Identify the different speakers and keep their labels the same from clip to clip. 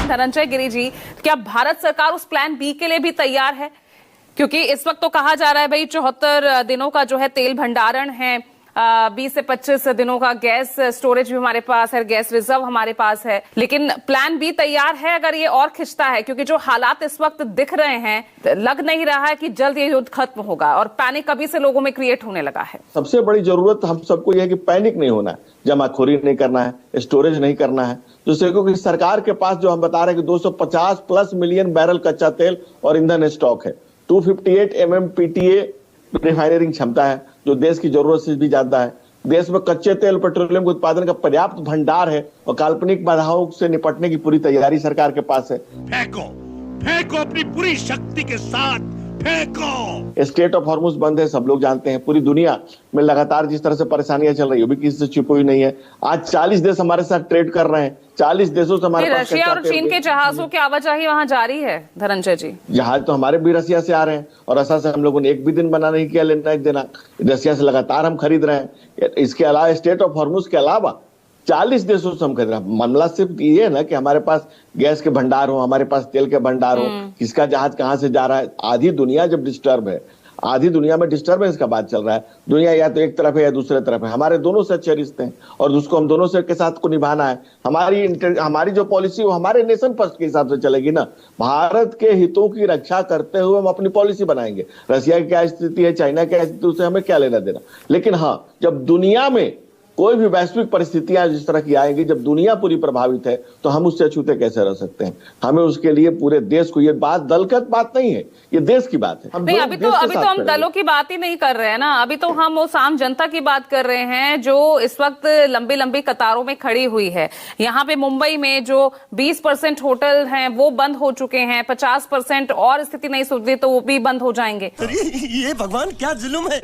Speaker 1: हैं धनंजय गिरी जी, क्या भारत सरकार उस प्लान बी के लिए भी तैयार है? क्योंकि इस वक्त तो कहा जा रहा है भाई 74 दिनों का जो है तेल भंडारण है, 20 से 25 दिनों का गैस स्टोरेज भी हमारे पास है, गैस रिजर्व हमारे पास है, लेकिन प्लान बी तैयार है अगर ये और खिंचता है? क्योंकि जो हालात इस वक्त दिख रहे हैं, लग नहीं रहा है कि जल्द ये युद्ध खत्म होगा और पैनिक अभी से लोगों में क्रिएट होने लगा है।
Speaker 2: सबसे बड़ी जरूरत हम सबको यह है कि पैनिक नहीं होना है, जमाखोरी नहीं करना है, स्टोरेज नहीं करना है। दूसरे क्योंकि सरकार के पास जो हम बता रहे हैं कि 250+ मिलियन बैरल कच्चा तेल और ईंधन स्टॉक है, 258 MMPTA रिफाइनरिंग क्षमता है जो देश की जरूरत से भी ज्यादा है। देश में कच्चे तेल पेट्रोलियम के उत्पादन का पर्याप्त भंडार है और काल्पनिक बाधाओं से निपटने की पूरी तैयारी सरकार के पास है।
Speaker 3: फेंको अपनी पूरी शक्ति के साथ फेंको।
Speaker 2: स्टेट ऑफ हॉर्मुज बंद है, सब लोग जानते हैं। पूरी दुनिया में लगातार जिस तरह से परेशानियां चल रही है, वो भी किसी से छुपी हुई नहीं है। आज 40 देश हमारे साथ ट्रेड कर रहे हैं, 40 देशों से हमारे पास
Speaker 1: रशिया और चीन के जहाजों की आवाजाही वहां जारी है धनंजय जी।
Speaker 2: जहाज तो हमारे भी रशिया से आ रहे हैं और ऐसा से हम लोगों ने एक भी दिन बना नहीं किया लेना एक देना। रशिया से लगातार हम खरीद रहे हैं। इसके अलावा स्टेट ऑफ हॉर्मुज के अलावा 40 देशों से हम खरीद रहे हैं। मामला सिर्फ ये है ना कि हमारे पास गैस के भंडार हो, हमारे पास तेल के भंडार हो, किसका जहाज कहां से जा रहा है। आधी दुनिया जब डिस्टर्ब है, आधी दुनिया में डिस्टर्बेंस का बात चल रहा है। दुनिया या तो एक तरफ है या दूसरे तरफ है। हमारे दोनों से अच्छे रिश्ते हैं और उसको हम दोनों से के साथ को निभाना है। हमारी जो पॉलिसी वो हमारे नेशन फर्स्ट के हिसाब से चलेगी ना। भारत के हितों की रक्षा करते हुए हम अपनी पॉलिसी बनाएंगे। रशिया की क्या स्थिति है, चाइना की क्या स्थिति, उससे हमें क्या लेना देना। लेकिन हाँ, जब दुनिया में कोई भी वैश्विक परिस्थितियां जिस तरह की आएंगी, जब दुनिया पूरी प्रभावित है, तो हम उससे अछूते कैसे रह सकते हैं। हमें उसके लिए पूरे देश को, ये बात दलगत बात नहीं है, ये देश की बात है।
Speaker 1: नहीं, अभी तो हम दलों की बात ही नहीं कर रहे हैं ना। अभी तो हम उस आम जनता की बात कर रहे हैं जो इस वक्त लंबी लंबी कतारों में खड़ी हुई है। यहाँ पे मुंबई में जो 20% होटल हैं वो बंद हो चुके हैं, 50% और स्थिति नहीं सुधरी तो वो भी बंद हो जाएंगे।
Speaker 3: ये भगवान क्या जुल्म है।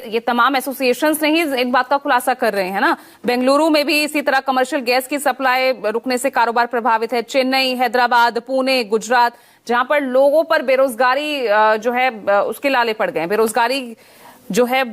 Speaker 1: ये तमाम एसोसिएशंस ने ही एक बात का खुलासा कर रहे हैं ना। बेंगलुरु में भी इसी तरह कमर्शियल गैस की सप्लाई रुकने से कारोबार प्रभावित है। चेन्नई, हैदराबाद, पुणे, गुजरात, जहां पर लोगों पर बेरोजगारी जो है उसके लाले पड़ गए हैं। बेरोजगारी जो है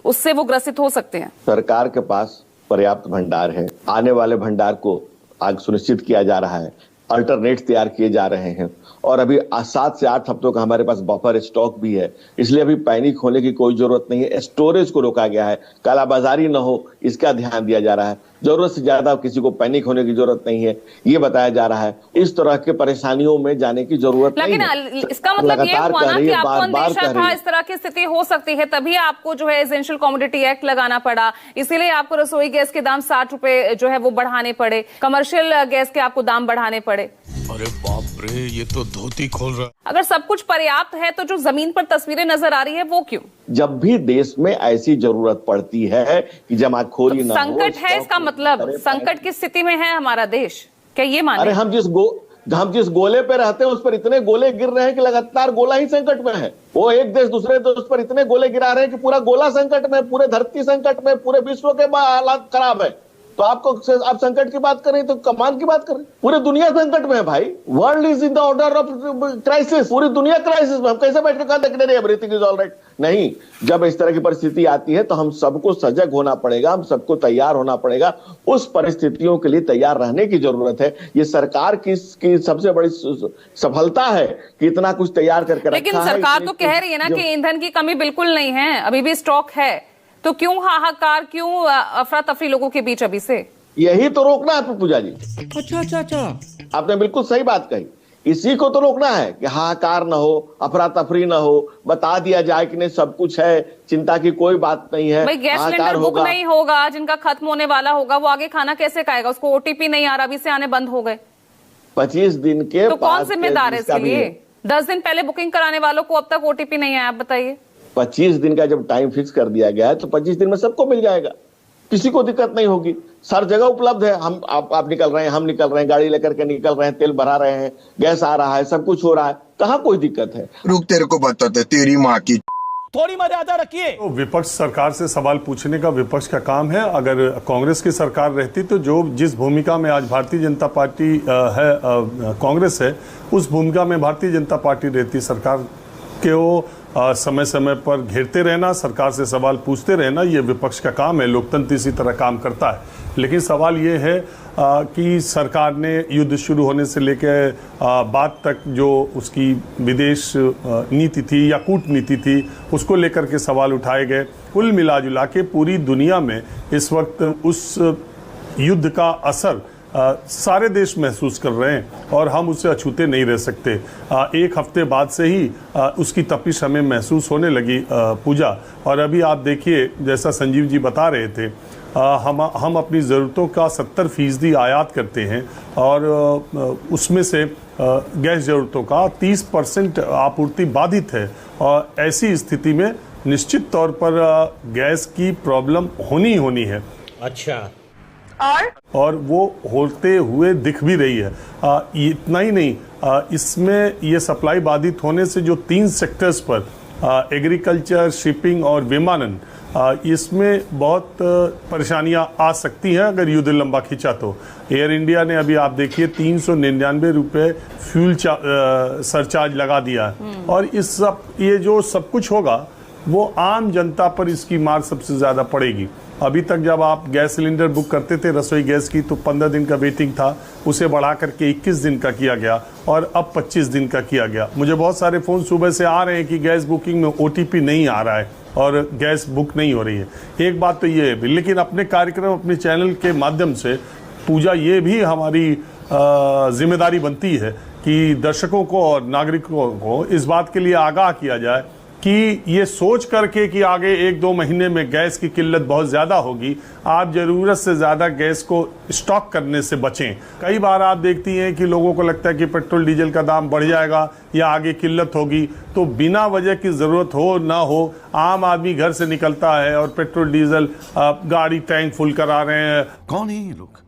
Speaker 1: उससे वो ग्रसित हो सकते हैं।
Speaker 2: सरकार के पास पर्याप्त भंडार है। आने वाले भंडार को आगे सुनिश्चित किया जा रहा है। अल्टरनेट तैयार किए जा रहे हैं और अभी 7 से 8 हफ्तों का हमारे पास बफर स्टॉक भी है। इसलिए अभी पैनिक होने की कोई जरूरत नहीं है। स्टोरेज को रोका गया है, कालाबाजारी न हो इसका ध्यान दिया जा रहा है। जरूरत से ज्यादा किसी को पैनिक होने की जरूरत नहीं है, ये बताया जा रहा है। इस तरह के परेशानियों में जाने की जरूरत नहीं है।
Speaker 1: लेकिन इसका मतलब ये हुआ ना कि आपको अंदेशा था इस तरह की स्थिति हो सकती है, तभी आपको जो है एसेंशियल कमोडिटी एक्ट लगाना पड़ा। इसीलिए आपको रसोई गैस के दाम 60 रुपए जो है वो बढ़ाने पड़े, कमर्शियल गैस के आपको दाम बढ़ाने पड़े।
Speaker 3: अरे बाप रे, ये तो धोती खोल रहा है।
Speaker 1: अगर सब कुछ पर्याप्त है तो जो जमीन पर तस्वीरें नजर आ रही है वो क्यों?
Speaker 2: जब भी देश में ऐसी जरूरत पड़ती है कि जमाखोरी न हो,
Speaker 1: संकट है, इसका मतलब संकट की स्थिति में है हमारा देश, क्या ये माने?
Speaker 2: अरे हम जिस गोले पे रहते हैं उस पर इतने गोले गिर रहे हैं कि लगातार गोला ही संकट में है। वो एक देश दूसरे देश पर इतने गोले गिरा रहे हैं कि पूरा गोला संकट में, पूरे धरती संकट में, पूरे विश्व के हालात खराब है। तो आप संकट की बात करें तो कमान की बात करें, पूरी दुनिया संकट में है भाई। World is in the order of crisis, पूरी दुनिया क्राइसिस में। हम कैसे बैठ कर कहा देखने नहीं एवरीथिंग इज ऑलराइट? नहीं, जब इस तरह की परिस्थिति आती है तो हम सबको सजग होना पड़ेगा, हम सबको तैयार होना पड़ेगा। उस परिस्थितियों के लिए तैयार रहने की जरूरत है। ये सरकार की सबसे बड़ी सफलता है कि इतना कुछ तैयार करके रखा है।
Speaker 1: लेकिन सरकार तो कह रही है ना कि ईंधन की कमी बिल्कुल नहीं है, अभी भी स्टॉक है, तो क्यों हाहाकार, क्यों अफरा तफरी लोगों के बीच अभी से?
Speaker 2: यही तो रोकना है पूजा जी।
Speaker 3: अच्छा,
Speaker 2: आपने बिल्कुल सही बात कही। इसी को तो रोकना है कि हाहाकार न हो, अफरा तफरी न हो, बता दिया जाए कि नहीं सब कुछ है, चिंता की कोई बात नहीं है।
Speaker 1: भाई गैस सिलेंडर बुक नहीं होगा, जिनका खत्म होने वाला होगा वो आगे खाना कैसे खाएगा? उसको ओटीपी नहीं आ रहा, अभी से आने बंद हो गए।
Speaker 2: 25 दिन के
Speaker 1: तो कौन जिम्मेदार है इसके लिए? 10 दिन पहले बुकिंग कराने वालों को अब तक ओटीपी नहीं आया, आप बताइए।
Speaker 2: 25 दिन का जब टाइम फिक्स कर दिया गया है तो 25 दिन में सबको मिल जाएगा, किसी को दिक्कत नहीं होगी। हर जगह उपलब्ध है। आप निकल रहे हैं, हम निकल रहे हैं, गाड़ी लेकर के निकल रहे हैं, तेल भरा रहे हैं, गैस आ रहा है, सब कुछ हो रहा है, कहाँ कोई दिक्कत है।
Speaker 4: रुक, तेरे को बताते तेरी माँ की।
Speaker 5: थोड़ी मर्यादा रखिए।
Speaker 6: तो विपक्ष सरकार से सवाल पूछने का विपक्ष का काम है। अगर कांग्रेस की सरकार रहती तो जिस भूमिका में आज भारतीय जनता पार्टी है, कांग्रेस है, उस भूमिका में भारतीय जनता पार्टी रहती। सरकार के वो समय समय पर घेरते रहना, सरकार से सवाल पूछते रहना, ये विपक्ष का काम है। लोकतंत्र इसी तरह काम करता है। लेकिन सवाल ये है कि सरकार ने युद्ध शुरू होने से लेकर बाद तक जो उसकी विदेश नीति थी या कूटनीति थी उसको लेकर के सवाल उठाए गए। कुल मिला जुला के पूरी दुनिया में इस वक्त उस युद्ध का असर सारे देश महसूस कर रहे हैं और हम उससे अछूते नहीं रह सकते। एक हफ्ते बाद से ही उसकी तपिश हमें महसूस होने लगी पूजा। और अभी आप देखिए, जैसा संजीव जी बता रहे थे, हम अपनी ज़रूरतों का 70% आयात करते हैं और उसमें से गैस ज़रूरतों का 30% आपूर्ति बाधित है। और ऐसी स्थिति में निश्चित तौर पर गैस की प्रॉब्लम होनी है।
Speaker 3: अच्छा,
Speaker 6: और वो होते हुए दिख भी रही है। इतना ही नहीं, इसमें ये सप्लाई बाधित होने से जो 3 सेक्टर्स पर एग्रीकल्चर, शिपिंग और विमानन, इसमें बहुत परेशानियां आ सकती हैं अगर युद्ध लंबा खींचा तो। एयर इंडिया ने अभी आप देखिए 399 रुपये फ्यूल सरचार्ज लगा दिया है। और ये जो सब कुछ होगा वो आम जनता पर इसकी मार सबसे ज़्यादा पड़ेगी। अभी तक जब आप गैस सिलेंडर बुक करते थे रसोई गैस की तो 15 दिन का वेटिंग था, उसे बढ़ा करके 21 दिन का किया गया और अब 25 दिन का किया गया। मुझे बहुत सारे फ़ोन सुबह से आ रहे हैं कि गैस बुकिंग में OTP नहीं आ रहा है और गैस बुक नहीं हो रही है। एक बात तो ये है, लेकिन अपने कार्यक्रम, अपने चैनल के माध्यम से पूजा, ये भी हमारी जिम्मेदारी बनती है कि दर्शकों को और नागरिकों को इस बात के लिए आगाह किया जाए कि ये सोच करके कि आगे 1-2 महीने में गैस की किल्लत बहुत ज़्यादा होगी, आप ज़रूरत से ज़्यादा गैस को स्टॉक करने से बचें। कई बार आप देखती हैं कि लोगों को लगता है कि पेट्रोल डीजल का दाम बढ़ जाएगा या आगे किल्लत होगी, तो बिना वजह की ज़रूरत हो ना हो आम आदमी घर से निकलता है और पेट्रोल डीजल गाड़ी टैंक फुल करा रहे हैं।
Speaker 7: कौन है ये लोग,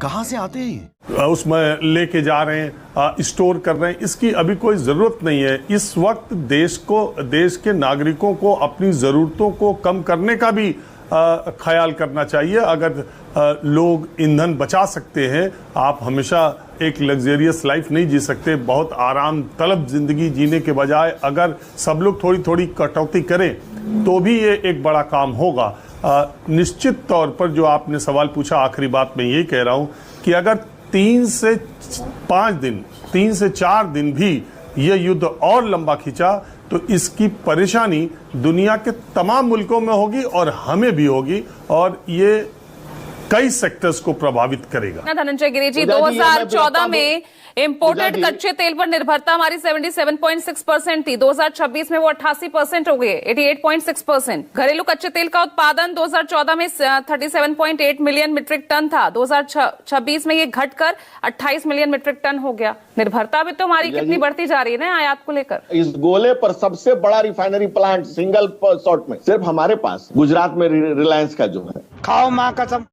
Speaker 7: कहां से आते हैं,
Speaker 6: उसमें लेके जा रहे हैं, स्टोर कर रहे हैं। इसकी अभी कोई ज़रूरत नहीं है। इस वक्त देश के नागरिकों को अपनी ज़रूरतों को कम करने का भी ख्याल करना चाहिए। अगर लोग ईंधन बचा सकते हैं, आप हमेशा एक लग्जरियस लाइफ नहीं जी सकते। बहुत आराम तलब ज़िंदगी जीने के बजाय अगर सब लोग थोड़ी थोड़ी कटौती करें तो भी ये एक बड़ा काम होगा। निश्चित तौर पर जो आपने सवाल पूछा, आखिरी बात मैं ये कह रहा हूँ कि अगर 3 से 4 दिन भी ये युद्ध और लंबा खींचा तो इसकी परेशानी दुनिया के तमाम मुल्कों में होगी और हमें भी होगी और ये कई सेक्टर्स को प्रभावित करेगा।
Speaker 1: धनंजय गिरी जी, 2014 में इंपोर्टेड कच्चे तेल पर निर्भरता हमारी 77.6% थी। 2026 में वो 88% हो गई, 88.6%। घरेलू कच्चे तेल का उत्पादन 2014 में 37.8 मिलियन मीट्रिक टन था। 2026 में ये घटकर 28 मिलियन मीट्रिक टन हो गया। निर्भरता भी तो हमारी कितनी बढ़ती जा रही है ना आयात को लेकर।
Speaker 2: इस गोले पर सबसे बड़ा रिफाइनरी प्लांट सिंगल शॉट में सिर्फ हमारे पास गुजरात में रिलायंस का जो है।
Speaker 3: खाओ मां कसम।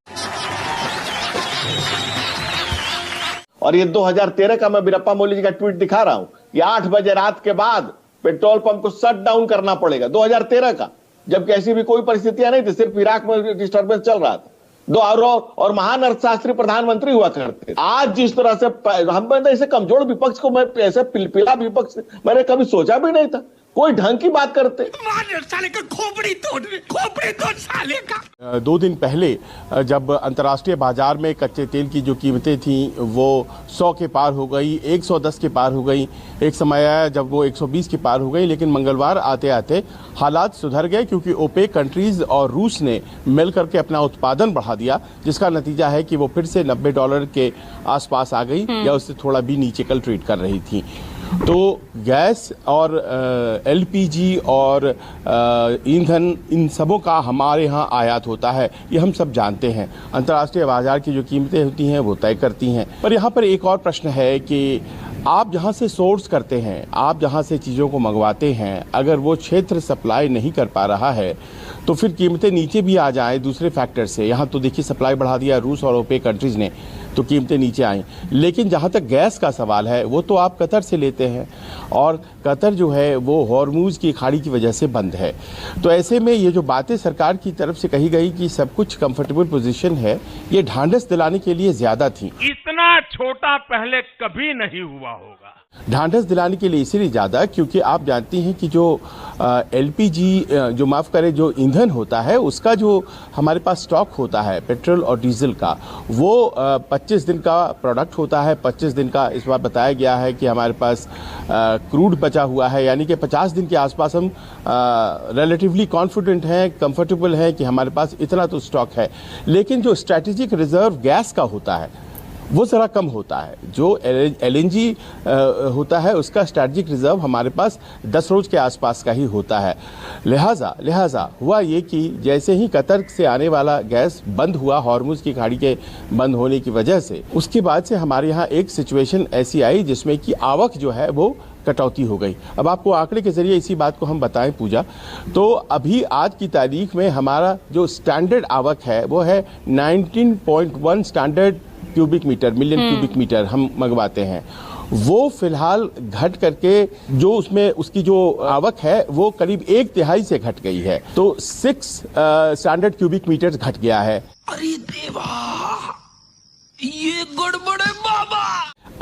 Speaker 2: और ये 2013 का मैं बीरप्पा मोइली जी का ट्वीट दिखा रहा हूं कि 8 बजे रात के बाद पेट्रोल पंप को शट डाउन करना पड़ेगा। 2013 का, जबकि ऐसी भी कोई परिस्थितियां नहीं थी, सिर्फ इराक में डिस्टर्बेंस चल रहा था। और महान अर्थशास्त्री प्रधानमंत्री हुआ करते। आज जिस तरह से हम ऐसे कमजोर विपक्ष को, मैं ऐसे पिलपिला विपक्ष मैंने कभी सोचा भी नहीं था। कोई ढंग की बात करते।
Speaker 3: साले का खोपड़ी तोड़ साले का।
Speaker 8: 2 दिन पहले जब अंतर्राष्ट्रीय बाजार में कच्चे तेल की जो कीमतें थी वो 100 के पार हो गई, 110 के पार हो गई। एक समय आया जब वो 120 के पार हो गई, लेकिन मंगलवार आते आते हालात सुधर गए क्योंकि ओपेक कंट्रीज और रूस ने मिल करके अपना उत्पादन बढ़ा दिया, जिसका नतीजा है कि वो फिर से $90 के आसपास आ गई या उससे थोड़ा भी नीचे कल ट्रेड कर रही थी। तो गैस और LPG और ईंधन, इन सबों का हमारे यहाँ आयात होता है, ये हम सब जानते हैं। अंतर्राष्ट्रीय बाजार की जो कीमतें होती हैं वो तय करती हैं। पर यहाँ पर एक और प्रश्न है कि आप जहाँ से सोर्स करते हैं, आप जहाँ से चीज़ों को मंगवाते हैं, अगर वो क्षेत्र सप्लाई नहीं कर पा रहा है तो फिर कीमतें नीचे भी आ जाएं दूसरे फैक्टर से। यहाँ तो देखिए सप्लाई बढ़ा दिया रूस और ओपेक कंट्रीज़ ने, तो कीमतें नीचे आईं। लेकिन जहाँ तक गैस का सवाल है वो तो आप कतर से लेते हैं और कतर जो है वो हॉर्मूज की खाड़ी की वजह से बंद है। तो ऐसे में ये जो बातें सरकार की तरफ से कही गई कि सब कुछ कंफर्टेबल पोजीशन है, ये ढांढस दिलाने के लिए ज़्यादा थी।
Speaker 3: इतना छोटा पहले कभी नहीं हुआ होगा।
Speaker 8: ढांढस दिलाने के लिए इसीलिए ज़्यादा क्योंकि आप जानती हैं कि जो एलपीजी जो माफ़ करें जो ईंधन होता है उसका जो हमारे पास स्टॉक होता है पेट्रोल और डीजल का वो 25 दिन का प्रोडक्ट होता है। 25 दिन का इस बार बताया गया है कि हमारे पास क्रूड बचा हुआ है, यानी कि 50 दिन के आसपास हम रिलेटिवली कॉन्फिडेंट हैं, कंफर्टेबल हैं कि हमारे पास इतना तो स्टॉक है। लेकिन जो स्ट्रैटेजिक रिजर्व गैस का होता है वो ज़रा कम होता है। जो एलएनजी होता है उसका स्ट्रैटेजिक रिजर्व हमारे पास 10 रोज के आसपास का ही होता है। लिहाजा हुआ ये कि जैसे ही कतर से आने वाला गैस बंद हुआ हॉर्मुज की खाड़ी के बंद होने की वजह से, उसके बाद से हमारे यहाँ एक सिचुएशन ऐसी आई जिसमें कि आवक जो है वो कटौती हो गई। अब आपको आंकड़े के जरिए इसी बात को हम बताएं पूजा, तो अभी आज की तारीख में हमारा जो स्टैंडर्ड आवक है वो है 19.1 standard cubic metre, million cubic metre हम मंगवाते हैं। वो फिलहाल घट करके जो उसमें उसकी जो आवक है वो करीब 1/3 से घट गई है, तो 6 स्टैंडर्ड क्यूबिक मीटर घट गया है।
Speaker 3: अरे देवा, ये गड़बड़ है बाबा।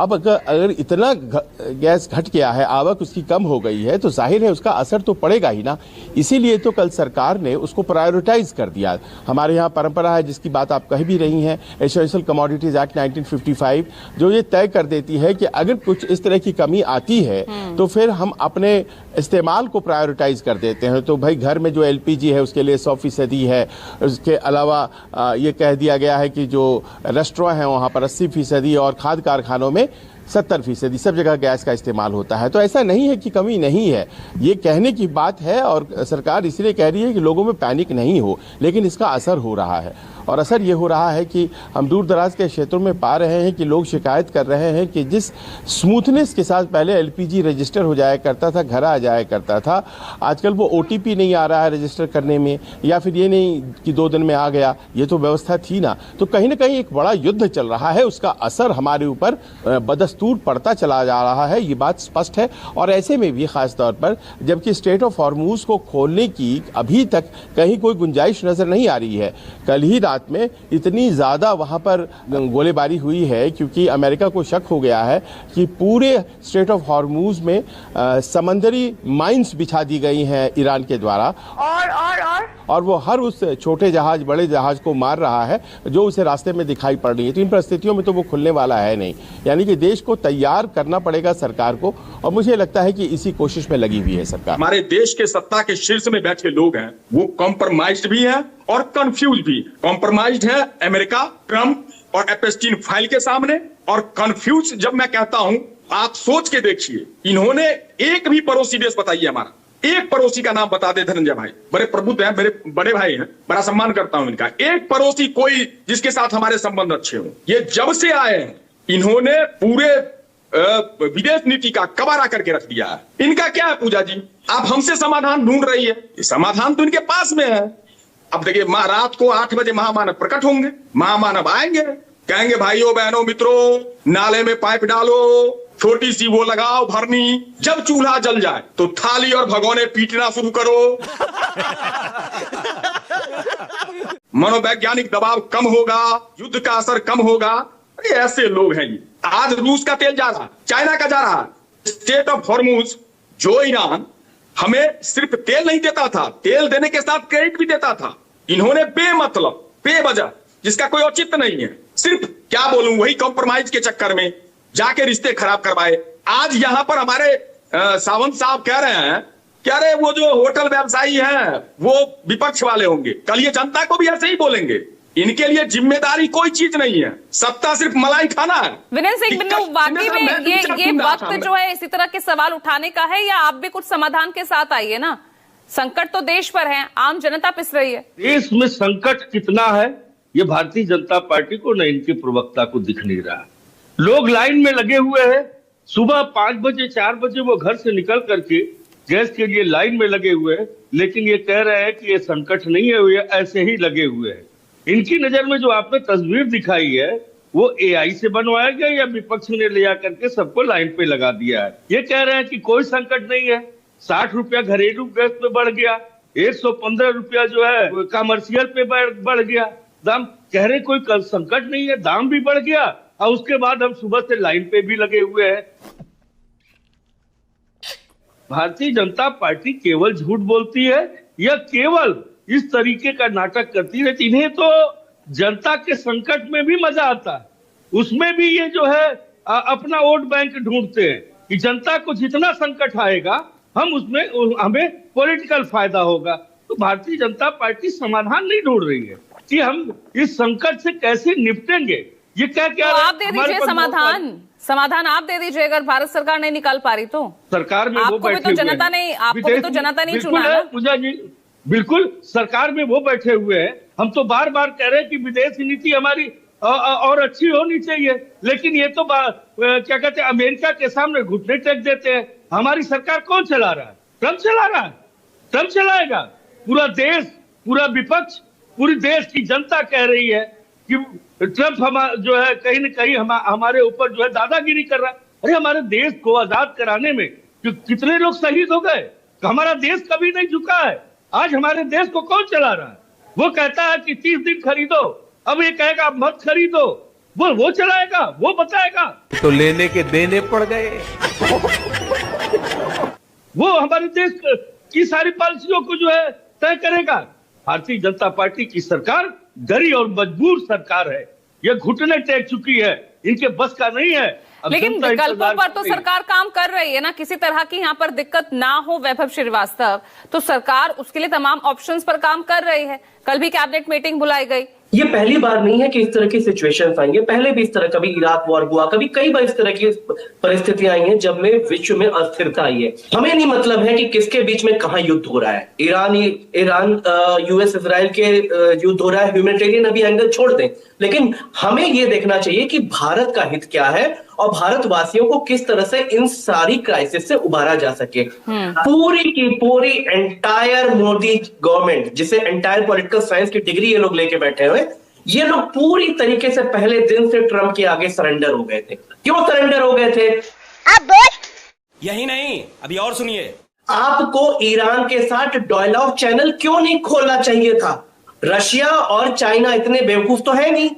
Speaker 8: अब अगर इतना गैस घट गया है, आवक उसकी कम हो गई है, तो जाहिर है उसका असर तो पड़ेगा ही ना। इसीलिए तो कल सरकार ने उसको प्रायोरिटाइज कर दिया। हमारे यहाँ परंपरा है जिसकी बात आप कह भी रही हैं, एसेंशियल कमोडिटीज एक्ट 1955, जो ये तय कर देती है कि अगर कुछ इस तरह की कमी आती है तो फिर हम अपने इस्तेमाल को प्रायोरिटाइज कर देते हैं। तो भाई घर में जो एलपीजी है उसके लिए 100% है। उसके अलावा ये कह दिया गया है कि जो रेस्टोरेंट हैं वहाँ पर 80% और खाद्य कारखानों में 70% सब जगह गैस का इस्तेमाल होता है। तो ऐसा नहीं है कि कमी नहीं है, ये कहने की बात है और सरकार इसलिए कह रही है कि लोगों में पैनिक नहीं हो, लेकिन इसका असर हो रहा है। और असर ये हो रहा है कि हम दूर दराज के क्षेत्रों में पा रहे हैं कि लोग शिकायत कर रहे हैं कि जिस स्मूथनेस के साथ पहले एलपीजी रजिस्टर हो जाया करता था, घर आ जाया करता था, आजकल वो ओटीपी नहीं आ रहा है रजिस्टर करने में, या फिर ये नहीं कि 2 दिन में आ गया, ये तो व्यवस्था थी ना। तो कहीं ना कहीं एक बड़ा युद्ध चल रहा है, उसका असर हमारे ऊपर बदस्तूर पड़ता चला जा रहा है, ये बात स्पष्ट है। और ऐसे में भी खास तौर पर जबकि स्ट्रेट ऑफ हॉर्मुज को खोलने की अभी तक कहीं कोई गुंजाइश नजर नहीं आ रही है। कल ही रात में इतनी ज्यादा वहां पर गोलीबारी हुई है क्योंकि अमेरिका को शक हो गया है कि पूरे स्ट्रेट ऑफ हॉर्मुज में समंदरी माइंस बिछा दी गई हैं ईरान के द्वारा, और वो हर उस छोटे जहाज बड़े जहाज को मार रहा है जो उसे रास्ते में दिखाई पड़ रही है। तो इन परिस्थितियों में तो वो खुलने वाला है नहीं, यानी कि देश को तैयार करना पड़ेगा सरकार को, और मुझे लगता है कि इसी कोशिश में लगी हुई है सरकार।
Speaker 9: हमारे देश के सत्ता के शीर्ष में बैठे लोग हैं वो कॉम्प्रोमाइज्ड भी हैं और कंफ्यूज भी। कॉम्प्रोमाइज्ड है अमेरिका, ट्रंप और एप्स्टीन फाइल के सामने, और कंफ्यूज जब मैं कहता हूं आप सोच के देखिए, इन्होंने एक भी पड़ोसी देश बताइए हमारा, एक पड़ोसी का नाम बता दे धनंजय भाई, बड़े प्रबुद्ध हैं, मेरे बड़े भाई हैं, बड़ा सम्मान करता हूं इनका। एक पड़ोसी कोई जिसके साथ हमारे संबंध अच्छे हों। ये जब से आए हैं इन्होंने पूरे विदेश नीति का कबाड़ा करके रख दिया है। इनका क्या है पूजा जी, आप हमसे समाधान ढूंढ रही है, समाधान तो इनके पास में है। अब देखिए रात को 8 बजे महामानव प्रकट होंगे, महामानव आएंगे, कहेंगे भाइयों बहनों मित्रों नाले में पाइप डालो, छोटी सी वो लगाओ भरनी, जब चूल्हा जल जाए तो थाली और भगोने पीटना शुरू करो। मनोवैज्ञानिक दबाव कम होगा, युद्ध का असर कम होगा। ऐसे लोग हैं ये। आज रूस का तेल जा रहा, चाइना का जा रहा, स्टेट ऑफ हॉर्मुज जो ईरान हमें सिर्फ तेल नहीं देता था, तेल देने के साथ क्रेडिट भी देता था, इन्होंने बेमतलब बेवजह जिसका कोई औचित्य नहीं है, सिर्फ क्या बोलूं वही कॉम्प्रोमाइज के चक्कर में जाके रिश्ते खराब करवाए। आज यहां पर हमारे सावंत साहब कह रहे हैं कि अरे वो जो होटल व्यवसायी हैं वो विपक्ष वाले होंगे, कल ये जनता को भी ऐसे ही बोलेंगे। इनके लिए जिम्मेदारी कोई चीज नहीं है, सत्ता सिर्फ मलाई खाना है।
Speaker 1: विनय सिंह बिन्नू, वाकई में ये वक्त जो है इसी तरह के सवाल उठाने का है, या आप भी कुछ समाधान के साथ आइए ना। संकट तो देश पर है, आम जनता पिस रही है।
Speaker 10: देश में संकट कितना है ये भारतीय जनता पार्टी को न इनके प्रवक्ता को दिख नहीं रहा। लोग लाइन में लगे हुए हैं, सुबह 5 बजे 4 बजे वो घर से निकल करके गैस के लिए लाइन में लगे हुए हैं, लेकिन ये कह रहे हैं कि ये संकट नहीं है, ये ऐसे ही लगे हुए हैं। इनकी नजर में जो आपने तस्वीर दिखाई है वो एआई से बनवाया गया या विपक्ष ने ले आकर के सबको लाइन पे लगा दिया है। ये कह रहे हैं कि कोई संकट नहीं है, 60 रुपया घरेलू गैस पे बढ़ गया, 115 रुपया जो है कमर्शियल पे बढ़ गया दाम। कह रहे कोई संकट नहीं है, दाम भी बढ़ गया, और उसके बाद हम सुबह से लाइन पे भी लगे हुए हैं। भारतीय जनता पार्टी केवल झूठ बोलती है या केवल इस तरीके का नाटक करती रहती? इन्हें तो जनता के संकट में भी मजा आता है, उसमें भी ये जो है अपना वोट बैंक ढूंढते हैं कि जनता को जितना संकट आएगा हम उसमें हमें पॉलिटिकल फायदा होगा। तो भारतीय जनता पार्टी समाधान नहीं ढूंढ रही है कि हम इस संकट से कैसे निपटेंगे। ये क्या क्या
Speaker 1: तो आप दे दीजिए समाधान आप दे दीजिए, अगर भारत सरकार नहीं निकाल पा रही तो।
Speaker 10: सरकार में वो बैठे हुए हैं,
Speaker 1: आपको भी तो जनता नहीं चुना ना।
Speaker 10: पूजा जी बिल्कुल सरकार में वो बैठे हुए हैं। हम तो बार बार कह रहे हैं कि विदेशी नीति हमारी और अच्छी होनी चाहिए, लेकिन ये तो क्या कहते हैं अमेरिका के सामने घुटने टेक देते हैं। हमारी सरकार कौन चला रहा है? ट्रम्प चला रहा है, ट्रम्प चलाएगा। पूरा देश, पूरा विपक्ष, पूरी देश की जनता कह रही है कि ट्रम्प जो है कहीं न कहीं हमारे ऊपर जो है दादागिरी कर रहा है। अरे हमारे देश को आजाद कराने में कितने लोग शहीद हो गए? हमारा देश कभी नहीं झुका है। आज हमारे देश को कौन चला रहा है? वो कहता है कि 30 दिन खरीदो, अब ये कहेगा मत खरीदो। वो चलाएगा, वो बताएगा।
Speaker 3: तो लेने के देने पड़ गए।
Speaker 10: वो हमारे देश की सारी पॉलिसियों को जो है तय करेगा। भारतीय जनता पार्टी की सरकार डरी और मजबूर सरकार है। ये घुटने टेक चुकी है, इनके बस का नहीं है।
Speaker 1: लेकिन विकल्पों पर तो सरकार काम कर रही है ना, किसी तरह की यहाँ पर दिक्कत ना हो। वैभव श्रीवास्तव, तो सरकार उसके लिए तमाम ऑप्शंस पर काम कर रही है। कल भी कैबिनेट मीटिंग बुलाई गई।
Speaker 11: ये पहली बार नहीं है कि इस तरह की सिचुएशंस आई है। पहले भी इस तरह, कभी इराक वॉर हुआ, कभी कई बार इस तरह की परिस्थितियां आई हैं जब में विश्व में अस्थिरता आई है। हमें नहीं मतलब है कि किसके बीच में कहां युद्ध हो रहा है। ईरान यूएस इजराइल के युद्ध हो रहा है, ह्यूमैनिटेरियन अभी एंगल छोड़ दें, लेकिन हमें ये देखना चाहिए कि भारत का हित क्या है और भारतवासियों को किस तरह से इन सारी क्राइसिस से उबारा जा सके। पूरी की पूरी एंटायर मोदी गवर्नमेंट, जिसे एंटायर पॉलिटिकल साइंस की डिग्री ये लोग लेके बैठे हुए, ये लोग पूरी तरीके से पहले दिन से ट्रम्प के आगे सरेंडर हो गए थे। क्यों सरेंडर हो गए थे?
Speaker 5: यही नहीं, अभी और सुनिए।
Speaker 11: आपको ईरान के साथ डायलॉग चैनल क्यों नहीं खोलना चाहिए था? रशिया और चाइना इतने बेवकूफ तो है नहीं,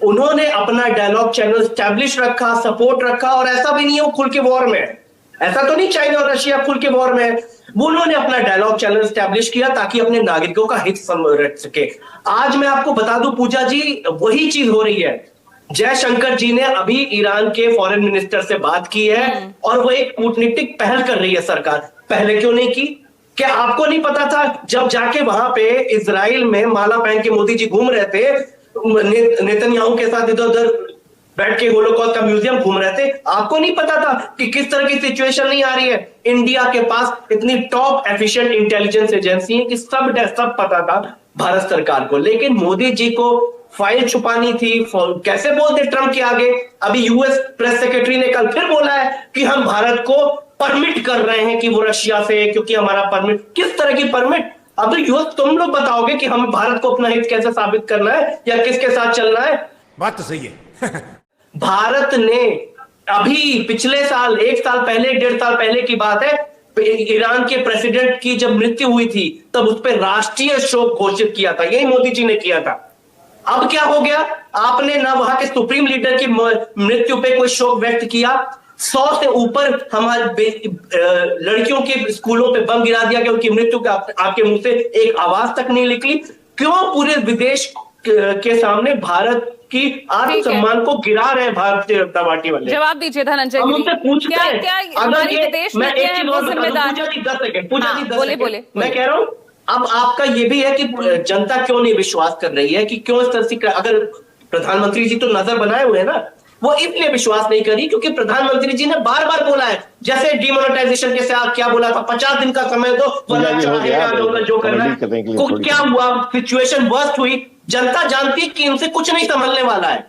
Speaker 11: उन्होंने अपना डायलॉग चैनल स्टैब्लिश रखा, सपोर्ट रखा। और ऐसा भी नहीं है वो खुल के वॉर में है, ऐसा तो नहीं चाइना और रशिया खुल के वॉर में है। वो उन्होंने अपना डायलॉग चैनल स्टैब्लिश किया ताकि अपने नागरिकों का हित रख सके। आज मैं आपको बता दूं पूजा जी, वही चीज हो रही है। जयशंकर जी ने अभी ईरान के फॉरेन मिनिस्टर से बात की है और वो एक कूटनीतिक पहल कर रही है सरकार। पहले क्यों नहीं की? क्या आपको नहीं पता था जब जाके वहां पे इजराइल में माला पहन के मोदी जी घूम रहे थे, नेतन्याहू के साथ इधर उधर बैठ के होलोकॉस्ट का म्यूजियम घूम रहे थे? आपको नहीं पता था कि किस तरह की सिचुएशन नहीं आ रही है? इंडिया के पास इतनी टॉप एफिशिएंट इंटेलिजेंस एजेंसी है कि सब पता था भारत सरकार को, लेकिन मोदी जी को फाइल छुपानी थी। कैसे बोलते ट्रम्प के आगे? अभी यूएस प्रेस सेक्रेटरी ने कल फिर बोला है कि हम भारत को परमिट कर रहे हैं कि वो रशिया से, क्योंकि हमारा परमिट, किस तरह की परमिट? अब यूएस तुम लोग बताओगे कि हम भारत को अपना हित कैसे साबित करना है या किसके साथ चलना है?
Speaker 3: बात तो सही है।
Speaker 11: भारत ने अभी पिछले साल, 1 साल पहले, 1.5 साल पहले की बात है, ईरान के प्रेसिडेंट की जब मृत्यु हुई थी तब उस पर राष्ट्रीय शोक घोषित किया था, यही मोदी जी ने किया था। अब क्या हो गया? आपने ना वहां के सुप्रीम लीडर की मृत्यु पे कोई शोक व्यक्त किया, 100 से ऊपर हमारे लड़कियों के स्कूलों पे बम गिरा दिया कि उनकी मृत्यु का आपके मुंह से एक आवाज तक नहीं निकली। क्यों पूरे विदेश के सामने भारत की आत्मसम्मान को गिरा रहे हैं भारतीय जनता पार्टी वाले?
Speaker 1: जवाब दीजिए धनंजय गिरी। क्या हमारी विदेश नीति है वो जिम्मेदार?
Speaker 11: पूजा जी 10 सेकंड, पूजा जी 10
Speaker 1: बोले
Speaker 11: सेकंड।
Speaker 1: बोले।
Speaker 11: मैं कह रहा हूं अब आपका ये भी है कि जनता क्यों नहीं विश्वास कर रही है, कि क्यों इस तरह से, अगर प्रधानमंत्री जी तो नजर बनाए हुए हैं ना, वो इसलिए विश्वास नहीं करी क्योंकि प्रधानमंत्री जी ने बार बार बोला है, जैसे डिमोनेटाइजेशन के साथ क्या बोला था, 50 दिन का समय दो वरना जो करना है। क्या हुआ? सिचुएशन वर्स्ट हुई। जनता जानती है कि इनसे कुछ नहीं संभलने वाला है।